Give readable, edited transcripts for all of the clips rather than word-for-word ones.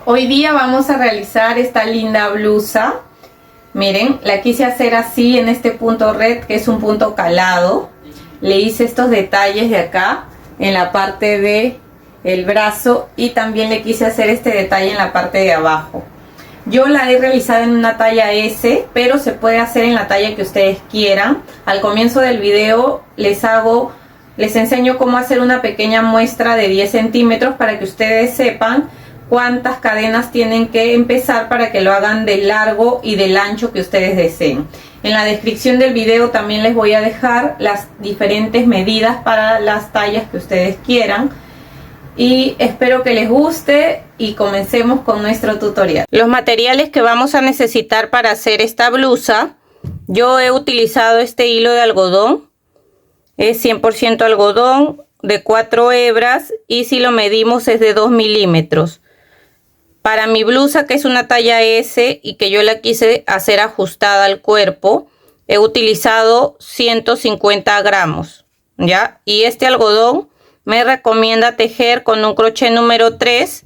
Hoy día vamos a realizar esta linda blusa. Miren, la quise hacer así en este punto red, que es un punto calado. Le hice estos detalles de acá en la parte de el brazo y también le quise hacer este detalle en la parte de abajo. Yo la he realizado en una talla S, pero se puede hacer en la talla que ustedes quieran. Al comienzo del video les enseño cómo hacer una pequeña muestra de 10 centímetros para que ustedes sepan cuántas cadenas tienen que empezar para que lo hagan del largo y del ancho que ustedes deseen. En la descripción del video también les voy a dejar las diferentes medidas para las tallas que ustedes quieran. Y espero que les guste y comencemos con nuestro tutorial. Los materiales que vamos a necesitar para hacer esta blusa, yo he utilizado este hilo de algodón, es 100% algodón de 4 hebras y si lo medimos es de 2 milímetros. Para mi blusa, que es una talla S y que yo la quise hacer ajustada al cuerpo, he utilizado 150 gramos, ¿ya? Y este algodón me recomienda tejer con un crochet número 3,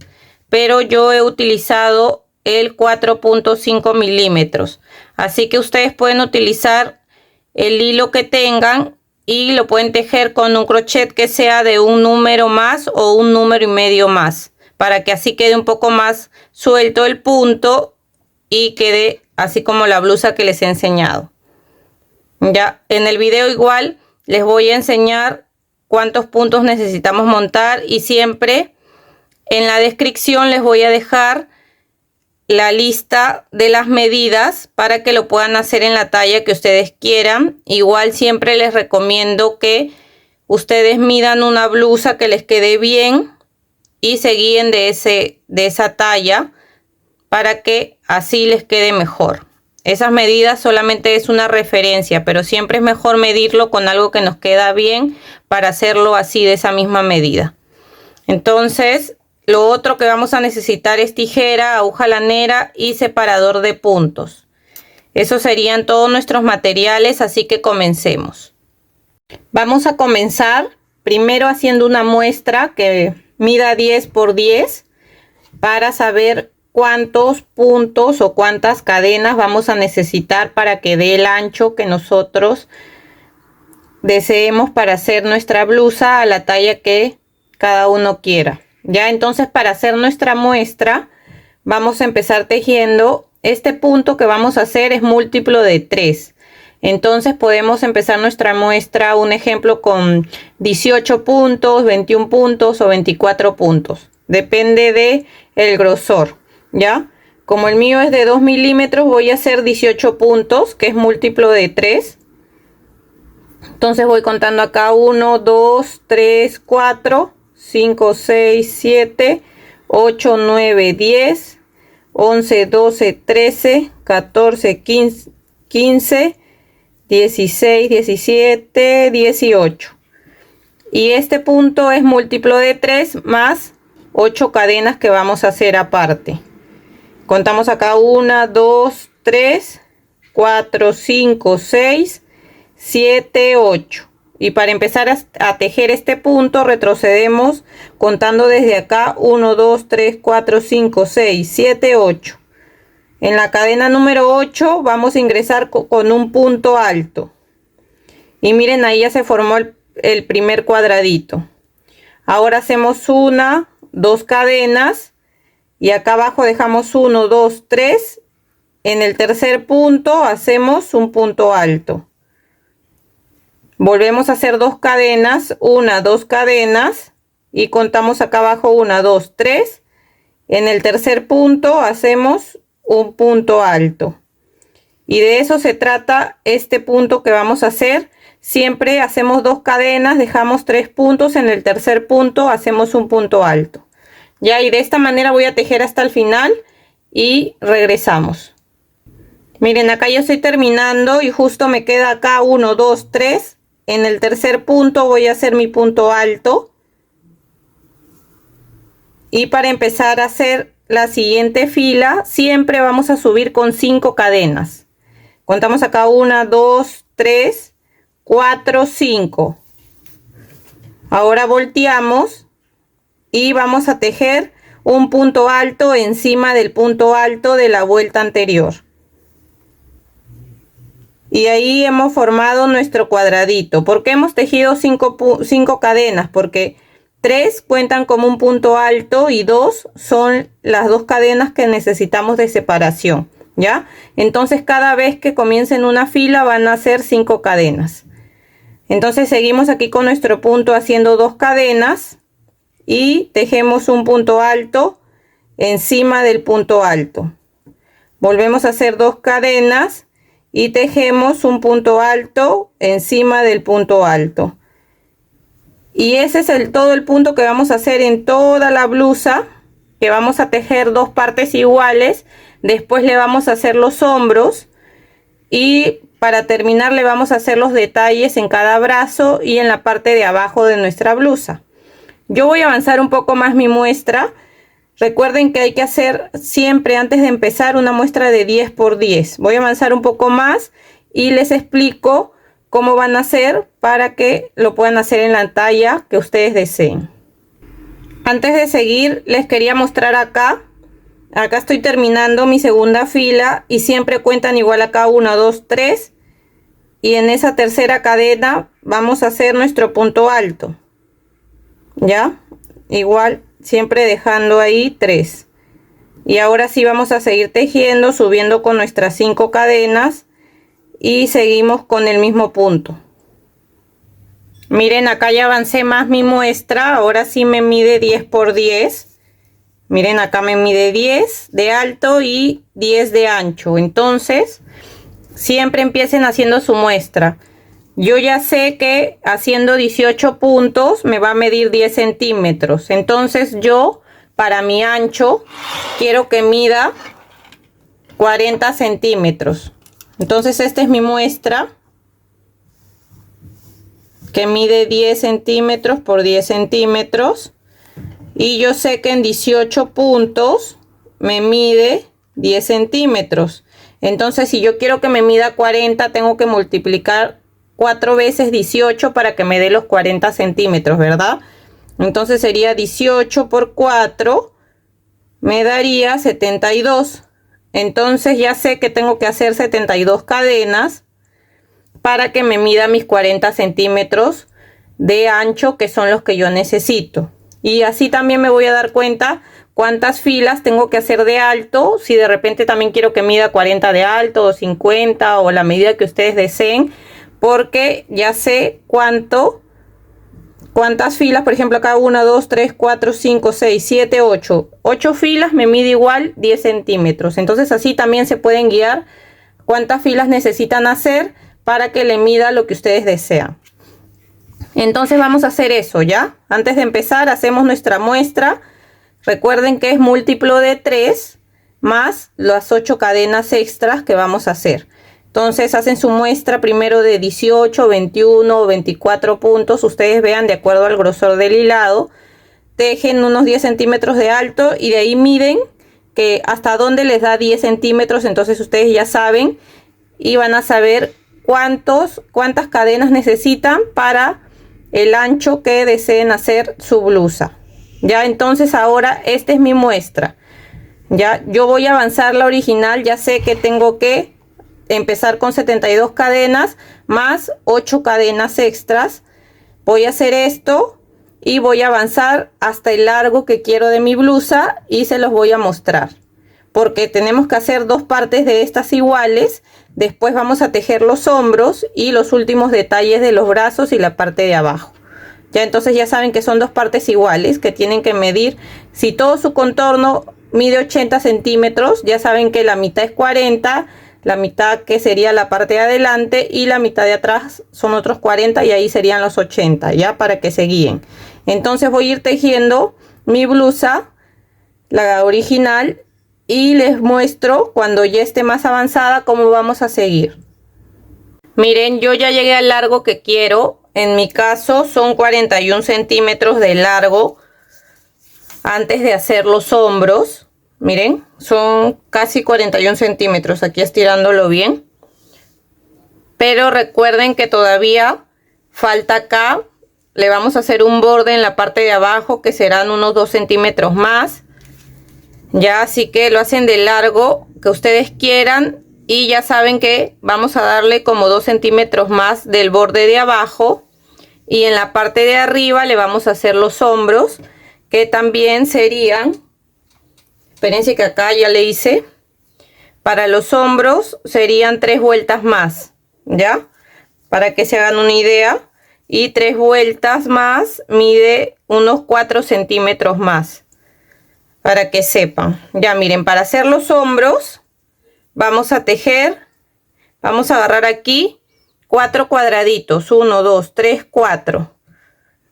pero yo he utilizado el 4.5 milímetros. Así que ustedes pueden utilizar el hilo que tengan y lo pueden tejer con un crochet que sea de un número más o un número y medio más, para que así quede un poco más suelto el punto y quede así como la blusa que les he enseñado. Ya en el video igual les voy a enseñar cuántos puntos necesitamos montar y siempre en la descripción les voy a dejar la lista de las medidas para que lo puedan hacer en la talla que ustedes quieran. Igual siempre les recomiendo que ustedes midan una blusa que les quede bien y se guíen de esa talla para que así les quede mejor. Esas medidas solamente es una referencia, pero siempre es mejor medirlo con algo que nos queda bien para hacerlo así de esa misma medida. Entonces, lo otro que vamos a necesitar es tijera, aguja lanera y separador de puntos. Esos serían todos nuestros materiales, así que comencemos. Vamos a comenzar primero haciendo una muestra que mida 10 por 10 para saber cuántos puntos o cuántas cadenas vamos a necesitar para que dé el ancho que nosotros deseemos para hacer nuestra blusa a la talla que cada uno quiera. Ya entonces, para hacer nuestra muestra vamos a empezar tejiendo. Este punto que vamos a hacer es múltiplo de 3. Entonces podemos empezar nuestra muestra, un ejemplo, con 18 puntos, 21 puntos o 24 puntos. Depende de el grosor, ¿ya? Como el mío es de 2 milímetros, voy a hacer 18 puntos, que es múltiplo de 3. Entonces voy contando acá 1, 2, 3, 4, 5, 6, 7, 8, 9, 10, 11, 12, 13, 14, 15, 16, 17, 18. Y este punto es múltiplo de 3 más 8 cadenas que vamos a hacer aparte. Contamos acá 1, 2, 3, 4, 5, 6, 7, 8. Y para empezar a tejer este punto retrocedemos contando desde acá 1, 2, 3, 4, 5, 6, 7, 8. En la cadena número 8 vamos a ingresar con un punto alto. Y miren, ahí ya se formó el primer cuadradito. Ahora hacemos 1, 2 cadenas. Y acá abajo dejamos 1, 2, 3. En el tercer punto hacemos un punto alto. Volvemos a hacer 2 cadenas. 1, 2 cadenas. Y contamos acá abajo 1, 2, 3. En el tercer punto hacemos un punto alto. Y de eso se trata este punto que vamos a hacer. Siempre hacemos 2 cadenas, dejamos 3 puntos, en el tercer punto hacemos un punto alto. Ya, y de esta manera voy a tejer hasta el final y regresamos. Miren, acá yo estoy terminando y justo me queda acá 1, 2, 3. En el tercer punto voy a hacer mi punto alto. Y para empezar a hacer la siguiente fila, siempre vamos a subir con 5 cadenas. Contamos acá 1, 2, 3, 4, 5. Ahora volteamos y vamos a tejer un punto alto encima del punto alto de la vuelta anterior. Y ahí hemos formado nuestro cuadradito. ¿Por qué hemos tejido 5 cadenas? Porque 3 cuentan como un punto alto y 2 son las 2 cadenas que necesitamos de separación, ¿ya? Entonces cada vez que comiencen una fila van a ser 5 cadenas. Entonces seguimos aquí con nuestro punto haciendo 2 cadenas y tejemos un punto alto encima del punto alto. Volvemos a hacer 2 cadenas y tejemos un punto alto encima del punto alto. Y ese es todo el punto que vamos a hacer en toda la blusa, que vamos a tejer 2 partes iguales. Después le vamos a hacer los hombros y para terminar le vamos a hacer los detalles en cada brazo y en la parte de abajo de nuestra blusa. Yo voy a avanzar un poco más mi muestra. Recuerden que hay que hacer siempre antes de empezar una muestra de 10 por 10. Voy a avanzar un poco más y les explico cómo van a hacer para que lo puedan hacer en la talla que ustedes deseen. Antes de seguir les quería mostrar acá estoy terminando mi segunda fila y siempre cuentan igual acá 1, 2, 3 y en esa tercera cadena vamos a hacer nuestro punto alto, ya igual siempre dejando ahí 3 y ahora sí vamos a seguir tejiendo subiendo con nuestras 5 cadenas y seguimos con el mismo punto. Miren, acá ya avancé más mi muestra, ahora sí me mide 10 por 10. Miren, acá me mide 10 de alto y 10 de ancho. Entonces siempre empiecen haciendo su muestra. Yo ya sé que haciendo 18 puntos me va a medir 10 centímetros. Entonces yo para mi ancho quiero que mida 40 centímetros. Entonces esta es mi muestra, que mide 10 centímetros por 10 centímetros. Y yo sé que en 18 puntos me mide 10 centímetros. Entonces si yo quiero que me mida 40, tengo que multiplicar 4 veces 18 para que me dé los 40 centímetros, ¿verdad? Entonces sería 18 por 4, me daría 72. Entonces ya sé que tengo que hacer 72 cadenas para que me mida mis 40 centímetros de ancho, que son los que yo necesito. Y así también me voy a dar cuenta cuántas filas tengo que hacer de alto. Si de repente también quiero que mida 40 de alto o 50 o la medida que ustedes deseen, porque ya sé cuántas filas. Por ejemplo acá 1, 2, 3, 4, 5, 6, 7, 8 filas me mide igual 10 centímetros. Entonces así también se pueden guiar cuántas filas necesitan hacer para que le mida lo que ustedes desean. Entonces vamos a hacer eso, ¿ya? Antes de empezar hacemos nuestra muestra. Recuerden que es múltiplo de 3 más las 8 cadenas extras que vamos a hacer. Entonces hacen su muestra primero de 18, 21 o 24 puntos. Ustedes vean de acuerdo al grosor del hilado. Tejen unos 10 centímetros de alto y de ahí miden que hasta dónde les da 10 centímetros. Entonces ustedes ya saben y van a saber cuántas cadenas necesitan para el ancho que deseen hacer su blusa. Ya, entonces ahora esta es mi muestra. Ya, yo voy a avanzar la original. Ya sé que tengo que empezar con 72 cadenas más 8 cadenas extras. Voy a hacer esto y voy a avanzar hasta el largo que quiero de mi blusa y se los voy a mostrar, porque tenemos que hacer 2 partes de estas iguales. Después vamos a tejer los hombros y los últimos detalles de los brazos y la parte de abajo. Ya, entonces ya saben que son 2 partes iguales que tienen que medir. Si todo su contorno mide 80 centímetros, ya saben que la mitad es 40, la mitad que sería la parte de adelante y la mitad de atrás son otros 40 y ahí serían los 80, ya, para que se guíen. Entonces voy a ir tejiendo mi blusa, la original, y les muestro cuando ya esté más avanzada cómo vamos a seguir. Miren, yo ya llegué al largo que quiero. En mi caso son 41 centímetros de largo antes de hacer los hombros. Miren, son casi 41 centímetros, aquí estirándolo bien. Pero recuerden que todavía falta acá. Le vamos a hacer un borde en la parte de abajo que serán unos 2 centímetros más. Ya, así que lo hacen de largo que ustedes quieran. Y ya saben que vamos a darle como 2 centímetros más del borde de abajo. Y en la parte de arriba le vamos a hacer los hombros, que también serían, espérense que acá ya le hice, para los hombros serían 3 vueltas más, ¿ya? Para que se hagan una idea. Y 3 vueltas más mide unos 4 centímetros más, para que sepan. Ya miren, para hacer los hombros vamos a tejer, vamos a agarrar aquí 4 cuadraditos, 1, 2, 3, 4.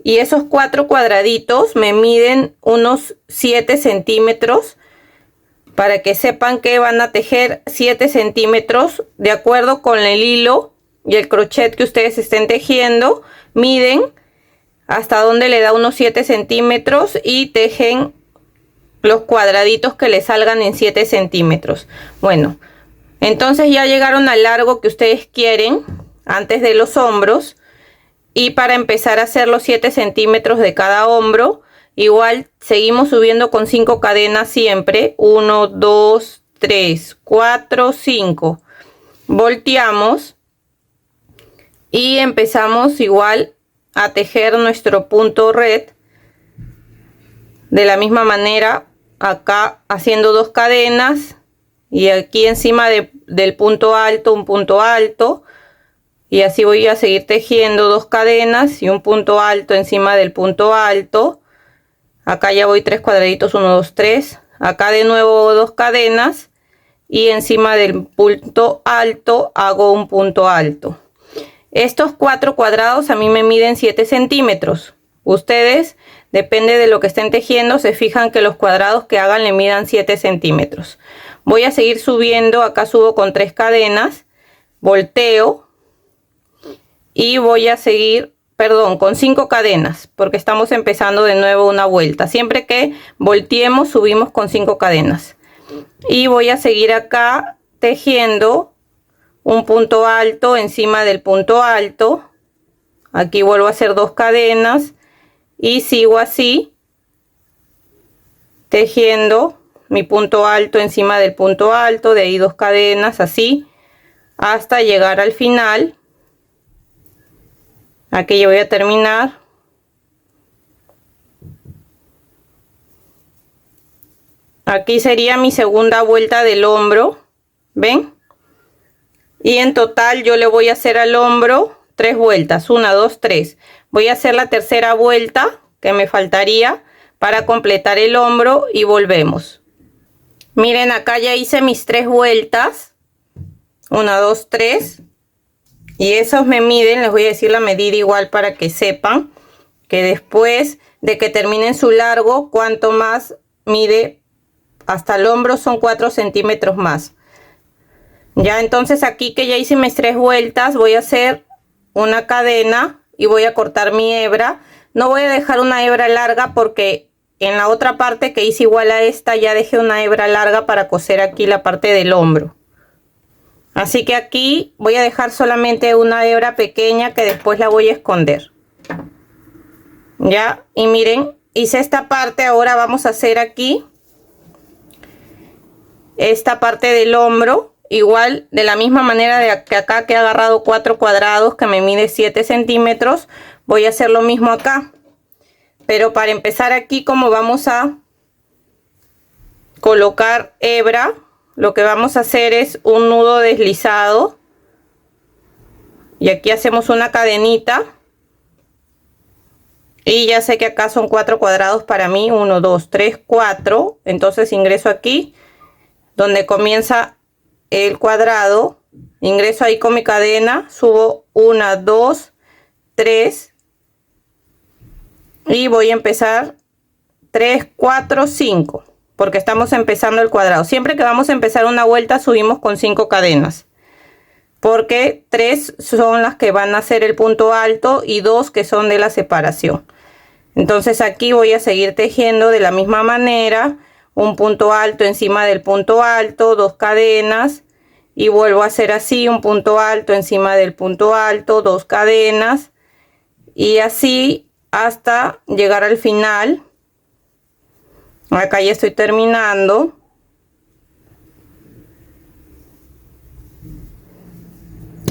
Y esos 4 cuadraditos me miden unos 7 centímetros, para que sepan que van a tejer 7 centímetros de acuerdo con el hilo y el crochet que ustedes estén tejiendo. Miden hasta donde le da unos 7 centímetros y tejen los cuadraditos que le salgan en 7 centímetros. Bueno, entonces ya llegaron al largo que ustedes quieren antes de los hombros. Y para empezar a hacer los 7 centímetros de cada hombro, igual seguimos subiendo con 5 cadenas siempre. 1, 2, 3, 4, 5. Volteamos y empezamos igual a tejer nuestro punto red de la misma manera, acá haciendo 2 cadenas y aquí encima del punto alto un punto alto, y así voy a seguir tejiendo 2 cadenas y un punto alto encima del punto alto. Acá ya voy 3 cuadraditos, 1, 2, 3. Acá de nuevo 2 cadenas y encima del punto alto hago un punto alto. Estos 4 cuadrados a mí me miden 7 centímetros. Ustedes, depende de lo que estén tejiendo, se fijan que los cuadrados que hagan le midan 7 centímetros. Voy a seguir subiendo, acá subo con 3 cadenas, volteo y voy a seguir, perdón, con 5 cadenas, porque estamos empezando de nuevo una vuelta. Siempre que volteemos subimos con 5 cadenas. Y voy a seguir acá tejiendo un punto alto encima del punto alto. Aquí vuelvo a hacer 2 cadenas y sigo así tejiendo mi punto alto encima del punto alto, de ahí 2 cadenas, así hasta llegar al final. Aquí yo voy a terminar. Aquí sería mi segunda vuelta del hombro, ¿ven? Y en total yo le voy a hacer al hombro 3 vueltas, 1, 2, 3. Voy a hacer la tercera vuelta que me faltaría para completar el hombro y volvemos. Miren, acá ya hice mis 3 vueltas, 1, 2, 3. Y esos me miden, les voy a decir la medida igual para que sepan que después de que terminen su largo, cuánto más mide hasta el hombro, son 4 centímetros más. Ya, entonces aquí que ya hice mis 3 vueltas, voy a hacer una cadena y voy a cortar mi hebra. No voy a dejar una hebra larga porque en la otra parte que hice igual a esta ya dejé una hebra larga para coser aquí la parte del hombro. Así que aquí voy a dejar solamente una hebra pequeña que después la voy a esconder. Ya, y miren, hice esta parte. Ahora vamos a hacer aquí esta parte del hombro. Igual de la misma manera de que acá que he agarrado 4 cuadrados que me mide 7 centímetros. Voy a hacer lo mismo acá. Pero para empezar aquí, como vamos a colocar hebra, lo que vamos a hacer es un nudo deslizado. Y aquí hacemos una cadenita. Y ya sé que acá son 4 cuadrados para mí. 1, 2, 3, 4. Entonces ingreso aquí donde comienza el cuadrado. Ingreso ahí con mi cadena. Subo 1, 2, 3. Y voy a empezar 3, 4, 5. Porque estamos empezando el cuadrado. Siempre que vamos a empezar una vuelta subimos con 5 cadenas. Porque 3 son las que van a hacer el punto alto y 2 que son de la separación. Entonces aquí voy a seguir tejiendo de la misma manera. Un punto alto encima del punto alto, 2 cadenas. Y vuelvo a hacer así, un punto alto encima del punto alto, 2 cadenas. Y así hasta llegar al final. Acá ya estoy terminando.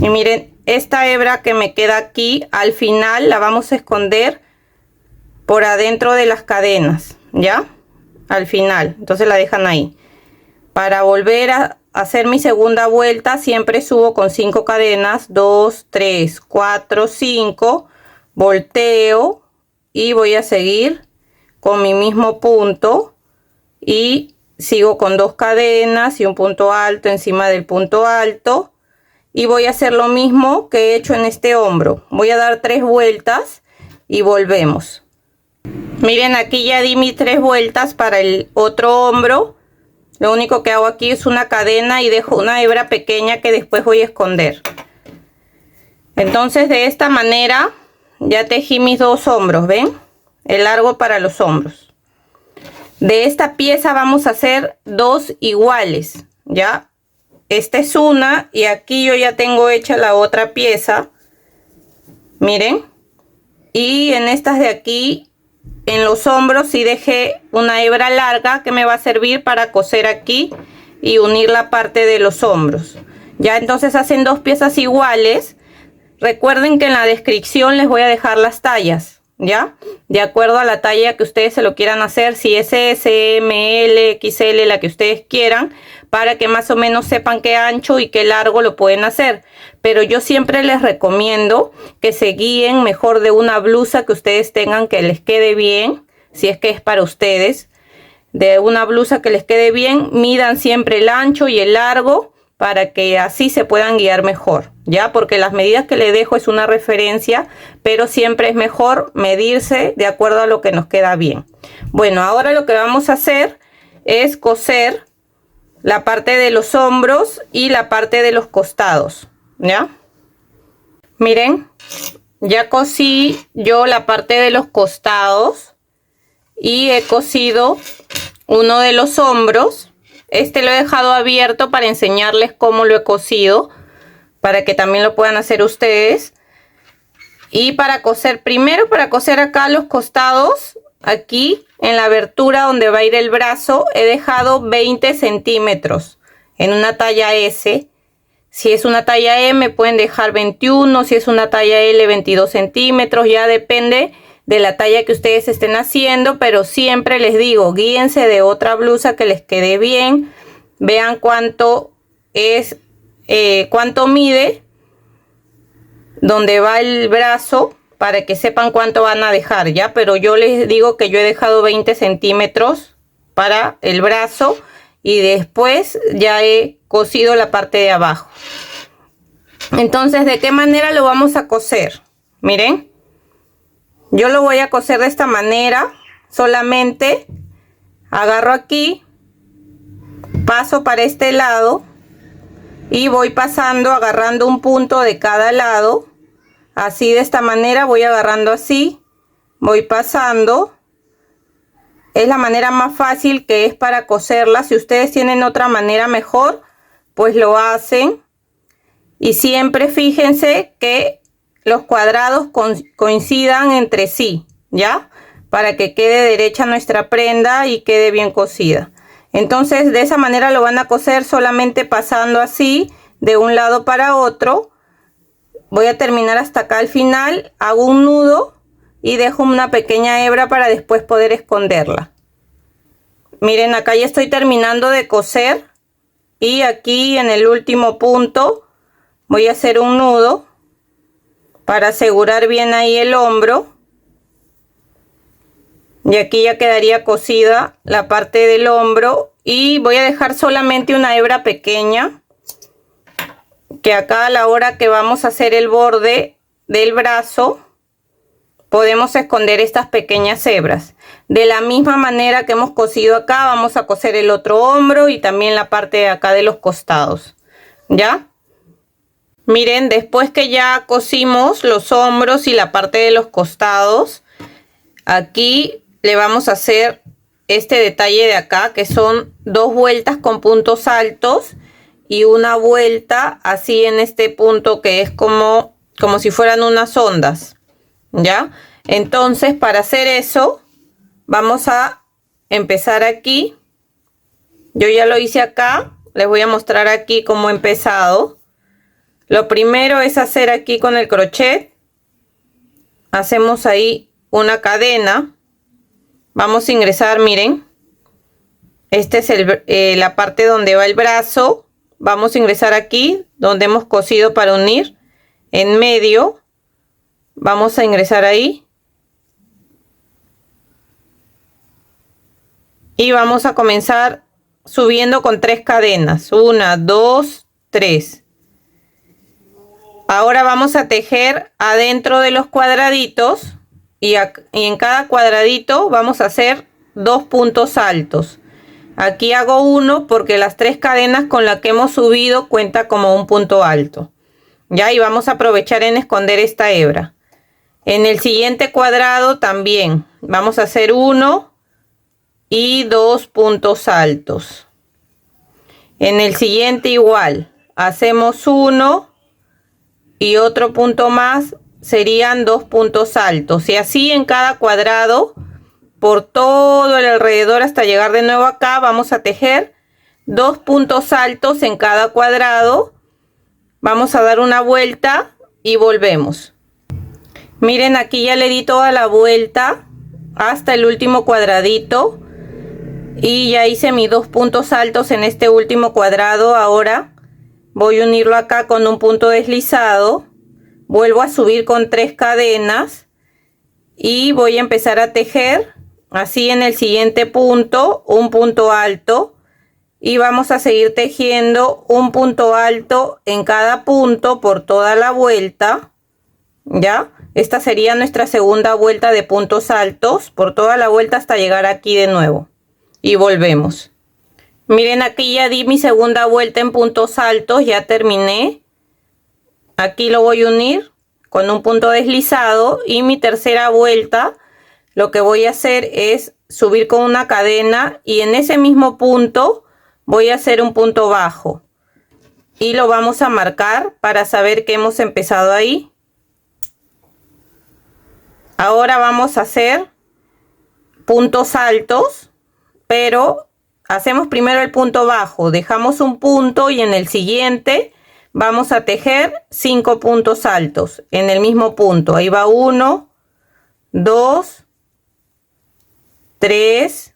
Y miren, esta hebra que me queda aquí, al final la vamos a esconder por adentro de las cadenas, ¿ya? Al final, entonces la dejan ahí. Para volver a hacer mi segunda vuelta, siempre subo con 5 cadenas, 2, 3, 4, 5, volteo y voy a seguir con mi mismo punto y sigo con 2 cadenas y un punto alto encima del punto alto. Y voy a hacer lo mismo que he hecho en este hombro. Voy a dar 3 vueltas y volvemos. Miren, aquí ya di mis 3 vueltas para el otro hombro. Lo único que hago aquí es una cadena y dejo una hebra pequeña que después voy a esconder. Entonces de esta manera ya tejí mis 2 hombros, ¿ven? El largo para los hombros. De esta pieza vamos a hacer 2 iguales, ¿ya? Esta es una y aquí yo ya tengo hecha la otra pieza. Miren. Y en estas de aquí, en los hombros, sí dejé una hebra larga que me va a servir para coser aquí y unir la parte de los hombros. Ya entonces hacen 2 piezas iguales. Recuerden que en la descripción les voy a dejar las tallas, ¿ya? De acuerdo a la talla que ustedes se lo quieran hacer, si es S, M, L, XL, la que ustedes quieran, para que más o menos sepan qué ancho y qué largo lo pueden hacer. Pero yo siempre les recomiendo que se guíen mejor de una blusa que ustedes tengan que les quede bien, si es que es para ustedes. De una blusa que les quede bien, midan siempre el ancho y el largo para que así se puedan guiar mejor, ¿ya? Porque las medidas que les dejo es una referencia, pero siempre es mejor medirse de acuerdo a lo que nos queda bien. Bueno, ahora lo que vamos a hacer es coser la parte de los hombros y la parte de los costados, ¿ya? Miren, ya cosí yo la parte de los costados y he cosido uno de los hombros. Este lo he dejado abierto para enseñarles cómo lo he cosido, para que también lo puedan hacer ustedes. Y para coser, primero para coser acá los costados, aquí en la abertura donde va a ir el brazo, he dejado 20 centímetros en una talla S. Si es una talla M pueden dejar 21, si es una talla L 22 centímetros, ya depende de la talla que ustedes estén haciendo, pero siempre les digo, guíense de otra blusa que les quede bien, vean cuánto es, cuánto mide, donde va el brazo, para que sepan cuánto van a dejar, ya, pero yo les digo que yo he dejado 20 centímetros para el brazo y después ya he cosido la parte de abajo. Entonces, ¿de qué manera lo vamos a coser? Miren. Yo lo voy a coser de esta manera, solamente agarro aquí, paso para este lado y voy pasando, agarrando un punto de cada lado, así de esta manera voy agarrando así, voy pasando. Es la manera más fácil que es para coserla. Si ustedes tienen otra manera mejor, pues lo hacen. Y siempre fíjense que los cuadrados coincidan entre sí, ¿ya? Para que quede derecha nuestra prenda y quede bien cosida. Entonces de esa manera lo van a coser solamente pasando así de un lado para otro. Voy a terminar hasta acá al final, hago un nudo y dejo una pequeña hebra para después poder esconderla. Miren, acá ya estoy terminando de coser y aquí en el último punto voy a hacer un nudo para asegurar bien ahí el hombro. Y aquí ya quedaría cosida la parte del hombro. Y voy a dejar solamente una hebra pequeña, que acá a la hora que vamos a hacer el borde del brazo, podemos esconder estas pequeñas hebras. De la misma manera que hemos cosido acá, vamos a coser el otro hombro y también la parte de acá de los costados, ¿ya? Miren, después que ya cosimos los hombros y la parte de los costados, aquí le vamos a hacer este detalle de acá, que son 2 vueltas con puntos altos y una vuelta así en este punto que es como si fueran unas ondas, ¿ya? Entonces, para hacer eso, vamos a empezar aquí. Yo ya lo hice acá. Les voy a mostrar aquí cómo he empezado. Lo primero es hacer aquí con el crochet. Hacemos ahí una cadena. Vamos a ingresar, miren. Este es la parte donde va el brazo. Vamos a ingresar aquí donde hemos cosido para unir. En medio. Vamos a ingresar ahí. Y vamos a comenzar subiendo con 3 cadenas. 1, 2, 3. Ahora vamos a tejer adentro de los cuadraditos. Y en cada cuadradito vamos a hacer 2 puntos altos. Aquí hago uno porque las 3 cadenas con las que hemos subido cuenta como un punto alto. Ya, y vamos a aprovechar en esconder esta hebra. En el siguiente cuadrado también vamos a hacer 1 y 2 puntos altos. En el siguiente igual hacemos 1 y otro punto más, serían 2 puntos altos, y así en cada cuadrado por todo el alrededor hasta llegar de nuevo acá. Vamos a tejer 2 puntos altos en cada cuadrado. Vamos a dar una vuelta y volvemos. Miren, aquí ya le di toda la vuelta hasta el último cuadradito y ya hice mis 2 puntos altos en este último cuadrado. Ahora voy a unirlo acá con un punto deslizado, vuelvo a subir con 3 cadenas y voy a empezar a tejer así en el siguiente punto un punto alto, y vamos a seguir tejiendo un punto alto en cada punto por toda la vuelta. Ya, esta sería nuestra segunda vuelta de puntos altos por toda la vuelta hasta llegar aquí de nuevo y volvemos. Miren, aquí ya di mi segunda vuelta en puntos altos, ya terminé. Aquí lo voy a unir con un punto deslizado, y mi tercera vuelta lo que voy a hacer es subir con una cadena y en ese mismo punto voy a hacer un punto bajo y lo vamos a marcar para saber que hemos empezado ahí. Ahora vamos a hacer puntos altos, pero hacemos primero el punto bajo, dejamos un punto y en el siguiente vamos a tejer 5 puntos altos en el mismo punto. Ahí va 1, 2, 3,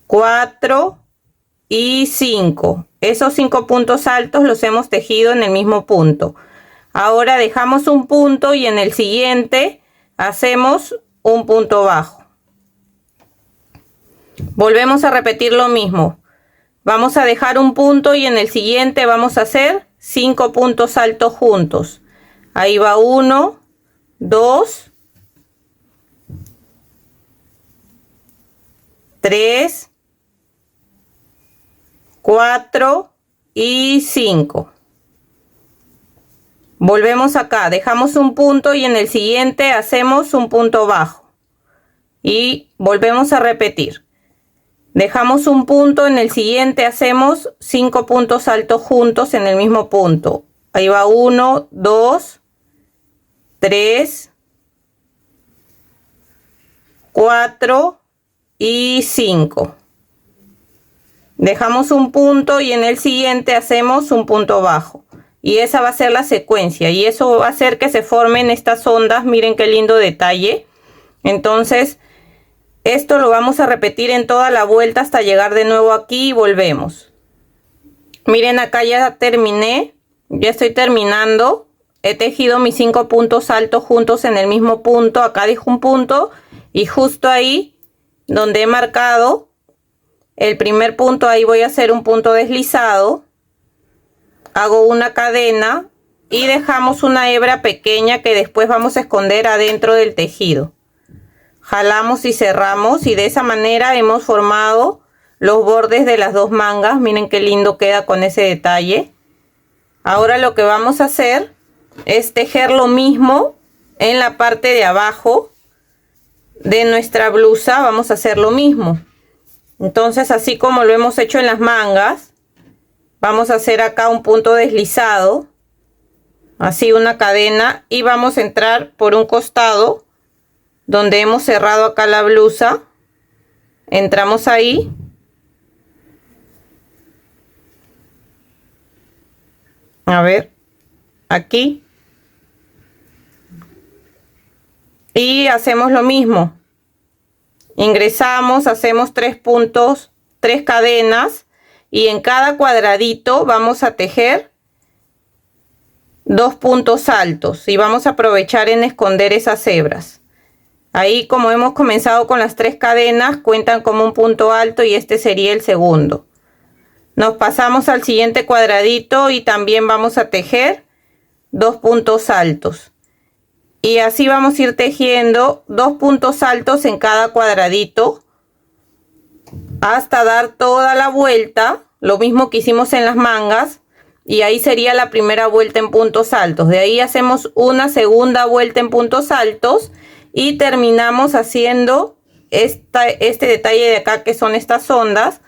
4 y 5. Esos 5 puntos altos los hemos tejido en el mismo punto. Ahora dejamos un punto y en el siguiente hacemos un punto bajo. Volvemos a repetir lo mismo. Vamos a dejar un punto y en el siguiente vamos a hacer 5 puntos altos juntos. Ahí va 1, 2, 3, 4 y 5. Volvemos acá, dejamos un punto y en el siguiente hacemos un punto bajo y volvemos a repetir. Dejamos un punto, en el siguiente hacemos 5 puntos altos juntos en el mismo punto. Ahí va 1, 2, 3, 4 y 5. Dejamos un punto y en el siguiente hacemos un punto bajo. Y esa va a ser la secuencia. Y eso va a hacer que se formen estas ondas. Miren qué lindo detalle. Entonces, esto lo vamos a repetir en toda la vuelta hasta llegar de nuevo aquí y volvemos. Miren, acá ya terminé. Ya estoy terminando. He tejido mis 5 puntos altos juntos en el mismo punto. Acá dejo un punto y justo ahí donde he marcado el primer punto, ahí voy a hacer un punto deslizado, hago una cadena y dejamos una hebra pequeña que después vamos a esconder adentro del tejido. Jalamos y cerramos y de esa manera hemos formado los bordes de las 2 mangas. Miren qué lindo queda con ese detalle. Ahora lo que vamos a hacer es tejer lo mismo en la parte de abajo de nuestra blusa. Vamos a hacer lo mismo. Entonces, así como lo hemos hecho en las mangas, vamos a hacer acá un punto deslizado, así una cadena, y vamos a entrar por un costado donde hemos cerrado acá la blusa. Entramos ahí. A ver, aquí. Y hacemos lo mismo. Ingresamos, hacemos 3 puntos, 3 cadenas. Y en cada cuadradito vamos a tejer 2 puntos altos. Y vamos a aprovechar en esconder esas hebras. Ahí, como hemos comenzado con las 3 cadenas, cuentan como un punto alto y este sería el segundo. Nos pasamos al siguiente cuadradito y también vamos a tejer 2 puntos altos. Y así vamos a ir tejiendo 2 puntos altos en cada cuadradito hasta dar toda la vuelta, lo mismo que hicimos en las mangas, y ahí sería la primera vuelta en puntos altos. De ahí hacemos una segunda vuelta en puntos altos y terminamos haciendo este detalle de acá, que son estas ondas,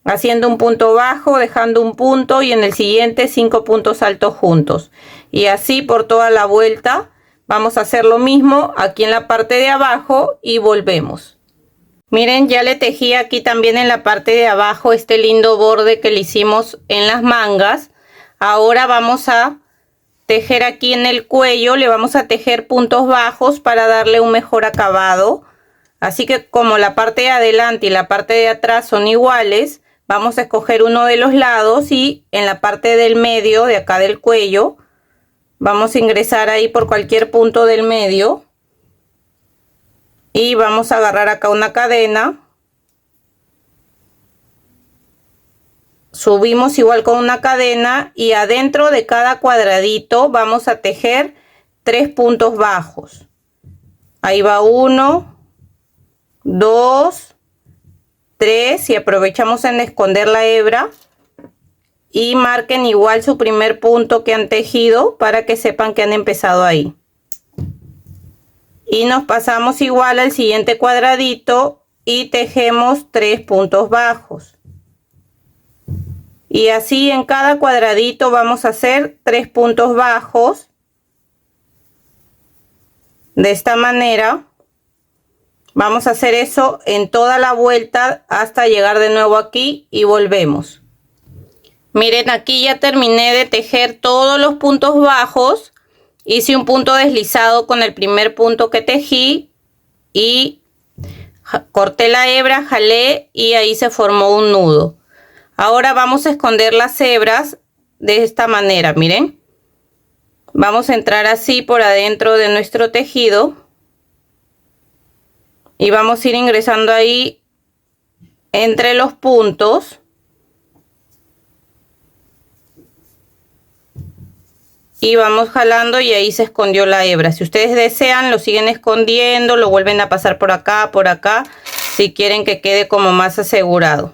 haciendo un punto bajo, dejando un punto, y en el siguiente 5 puntos altos juntos, y así por toda la vuelta. Vamos a hacer lo mismo aquí en la parte de abajo y volvemos. Miren, ya le tejí aquí también en la parte de abajo este lindo borde que le hicimos en las mangas. Ahora vamos a tejer aquí en el cuello, le vamos a tejer puntos bajos para darle un mejor acabado. Así que como la parte de adelante y la parte de atrás son iguales, vamos a escoger uno de los lados y en la parte del medio de acá del cuello vamos a ingresar ahí por cualquier punto del medio y vamos a agarrar acá una cadena, subimos igual con una cadena y adentro de cada cuadradito vamos a tejer 3 puntos bajos. Ahí va 1, 2, 3 y aprovechamos en esconder la hebra. Y marquen igual su primer punto que han tejido para que sepan que han empezado ahí. Y nos pasamos igual al siguiente cuadradito y tejemos 3 puntos bajos. Y así en cada cuadradito vamos a hacer 3 puntos bajos. De esta manera. Vamos a hacer eso en toda la vuelta hasta llegar de nuevo aquí y volvemos. Miren, aquí ya terminé de tejer todos los puntos bajos. Hice un punto deslizado con el primer punto que tejí y corté la hebra, jalé y ahí se formó un nudo. Ahora vamos a esconder las hebras de esta manera, miren. Vamos a entrar así por adentro de nuestro tejido y vamos a ir ingresando ahí entre los puntos. Y vamos jalando y ahí se escondió la hebra. Si ustedes desean, lo siguen escondiendo, lo vuelven a pasar por acá, si quieren que quede como más asegurado.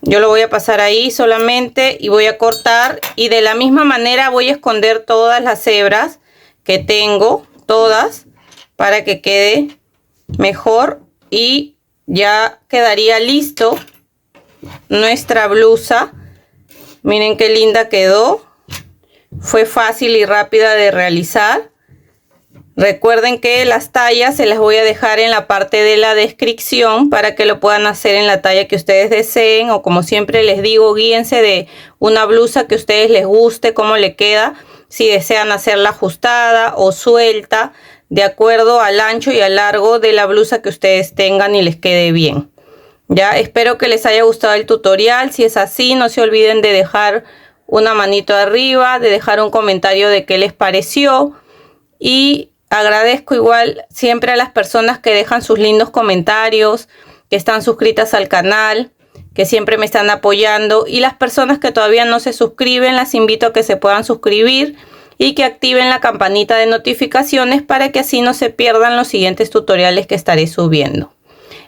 Yo lo voy a pasar ahí solamente y voy a cortar. Y de la misma manera voy a esconder todas las hebras que tengo, todas, para que quede mejor. Y ya quedaría listo nuestra blusa. Miren qué linda quedó. Fue fácil y rápida de realizar. Recuerden que las tallas se las voy a dejar en la parte de la descripción para que lo puedan hacer en la talla que ustedes deseen, o como siempre les digo, guíense de una blusa que a ustedes les guste, cómo le queda, si desean hacerla ajustada o suelta, de acuerdo al ancho y al largo de la blusa que ustedes tengan y les quede bien. Ya, espero que les haya gustado el tutorial. Si es así, no se olviden de dejar una manito arriba, de dejar un comentario de qué les pareció, y agradezco igual siempre a las personas que dejan sus lindos comentarios, que están suscritas al canal, que siempre me están apoyando, y las personas que todavía no se suscriben, las invito a que se puedan suscribir y que activen la campanita de notificaciones para que así no se pierdan los siguientes tutoriales que estaré subiendo.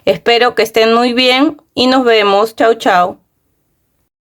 Espero que estén muy bien y nos vemos. Chau, chau.